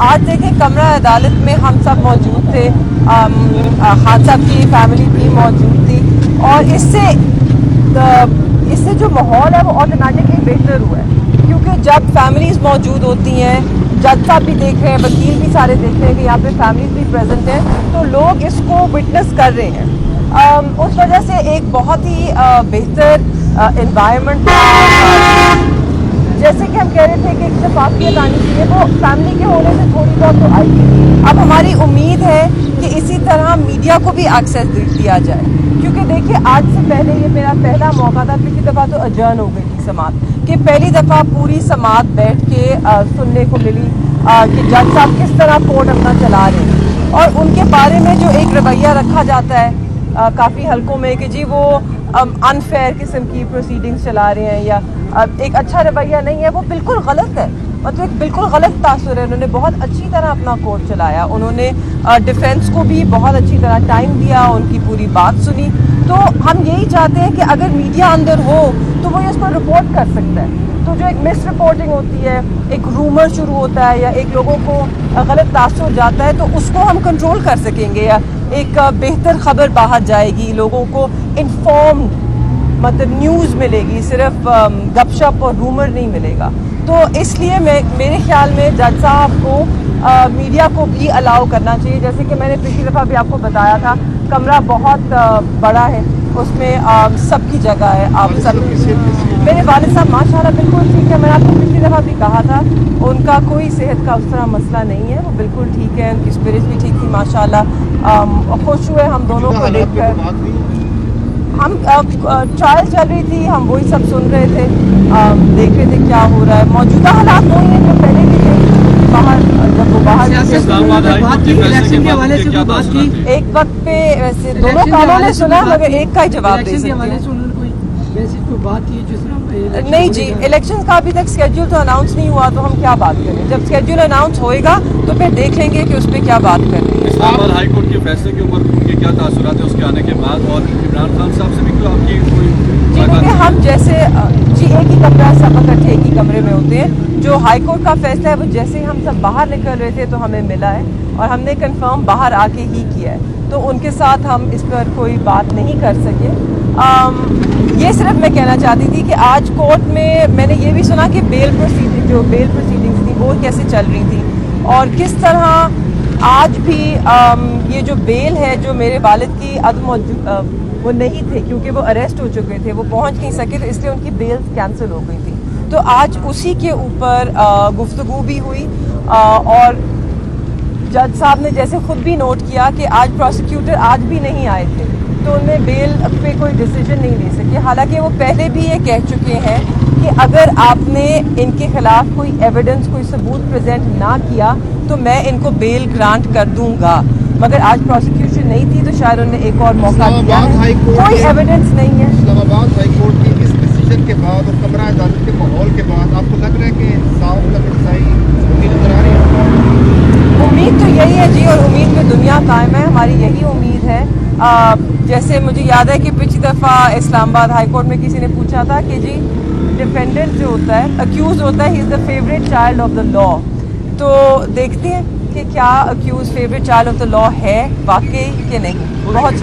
आज देखें कमरा अदालत में हम सब मौजूद थे, खान साहब की फैमिली भी मौजूद थी और इससे जो माहौल है वो ऑटोमेटिकली बेहतर हुआ है, क्योंकि जब फैमिलीज मौजूद होती हैं, जज साहब भी देख रहे हैं, वकील भी सारे देख रहे हैं कि यहाँ पे फैमिलीज भी प्रेजेंट हैं, तो लोग इसको विटनेस कर रहे हैं। उस वजह से एक बहुत ही बेहतर एनवायरनमेंट, जैसे कि हम कह रहे थे कि एक शफाफियत आनी चाहिए, वो फैमिली के होने से थोड़ी बहुत तो आएगी। अब हमारी उम्मीद है कि इसी तरह मीडिया को भी एक्सेस दिया जाए, क्योंकि देखिए आज से पहले ये मेरा पहला मौका था, पिछली दफ़ा तो अजर्न हो गई थी समात, कि पहली दफ़ा पूरी समात बैठ के सुनने को मिली कि जज साहब किस तरह कोर्ट अपना चला रहे हैं, और उनके बारे में जो एक रवैया रखा जाता है काफ़ी हलकों में कि जी वो अनफेयर किस्म की प्रोसीडिंग्स चला रहे हैं या एक अच्छा रवैया नहीं है, वो बिल्कुल गलत है। मतलब एक बिल्कुल गलत तासुर है। उन्होंने बहुत अच्छी तरह अपना कोर्ट चलाया, उन्होंने डिफेंस को भी बहुत अच्छी तरह टाइम दिया, उनकी पूरी बात सुनी। तो हम यही चाहते हैं कि अगर मीडिया अंदर हो तो वो इस पर रिपोर्ट कर सकता है। तो जो एक मिस रिपोर्टिंग होती है, एक रूमर शुरू होता है या एक लोगों को गलत तासुर जाता है, तो उसको हम कंट्रोल कर सकेंगे या एक बेहतर खबर बाहर जाएगी, लोगों को इन्फॉर्म मतलब न्यूज़ मिलेगी, सिर्फ गपशप और रूमर नहीं मिलेगा। तो इसलिए मेरे ख्याल में जज साहब को मीडिया को भी अलाउ करना चाहिए। जैसे कि मैंने पिछली दफ़ा भी आपको बताया था, कमरा बहुत बड़ा है, उसमें सबकी जगह है। आप सब मेरे वालिद साहब माशाल्लाह बिल्कुल ठीक है। मैंने आपको पिछली दफ़ा भी कहा था, उनका कोई सेहत का उस तरह मसला नहीं है, वो बिल्कुल ठीक है, उनकी स्पिरिट भी ठीक थी माशाल्लाह। खुश हुए हम दोनों को देखकर। हम ट्रायल चल रही थी, हम वही सब सुन रहे थे, देख रहे थे क्या हो रहा है। मौजूदा हालात वही हैं जो पहले भी थे, बाहर जब वो बाहर एक वक्त पे वैसे दोनों कानों ने सुना, मगर एक का ही जवाब दे सकते हैं। नहीं जी, इलेक्शन का अभी तक स्केड्यूल तो अनाउंस नहीं हुआ, तो हम क्या बात करें। जब स्केड्यूल अनाउंस होएगा तो फिर देख लेंगे कि उस पर क्या बात करनी है। इस्लामाबाद हाई कोर्ट के फैसले के ऊपर उनके क्या तासुरात है उसके आने के बाद, और इमरान खान साहब से भी क्यों आपकी कोई जी? देखिए हम जैसे जी एक ही कमरा सब इकट्ठे एक ही कमरे में होते हैं। जो हाई कोर्ट का फैसला है वो जैसे ही हम सब बाहर निकल रहे थे तो हमें मिला है और हमने कंफर्म बाहर आके ही किया है, तो उनके साथ हम इस पर कोई बात नहीं कर सके। ये सिर्फ मैं कहना चाहती थी कि आज कोर्ट में मैंने ये भी सुना कि बेल प्रोसीडिंग्स थी वो कैसे चल रही थी, और किस तरह आज भी ये जो बेल है, जो मेरे वालिद की वो नहीं थे क्योंकि वो अरेस्ट हो चुके थे, वो पहुंच नहीं सके, तो इसलिए उनकी बेल कैंसिल हो गई थी। तो आज उसी के ऊपर गुफ्तगू भी हुई, और जज साहब ने जैसे खुद भी नोट किया कि आज प्रोसिक्यूटर आज भी नहीं आए थे, तो उनमें बेल पे कोई डिसीजन नहीं ले सके। हालांकि वो पहले भी ये कह चुके हैं कि अगर आपने इनके खिलाफ कोई एविडेंस, कोई सबूत प्रेजेंट ना किया तो मैं इनको बेल ग्रांट कर दूंगा, मगर आज प्रोसिक्यूशन नहीं थी तो शायद उन्होंने एक और मौका दिया है। कोई एविडेंस नहीं है। इस्लामाबाद हाई कोर्ट की इस डिसीजन के बाद और कमरा अदालत के माहौल के बाद आपको लग रहा है कि इंसाफ नजर आ रही है? उम्मीद तो यही है जी, और उम्मीद में दुनिया कायम है, हमारी यही उम्मीद है। जैसे मुझे याद है कि पिछली दफ़ा इस्लामाबाद हाई कोर्ट में किसी ने पूछा था कि जी डिफेंडेंट जो होता है, अक्यूज होता है, he is the favourite child of the law. तो देखते हैं कि क्या accused favourite child of the law है वाकई कि नहीं। बहुत शुक्रिया।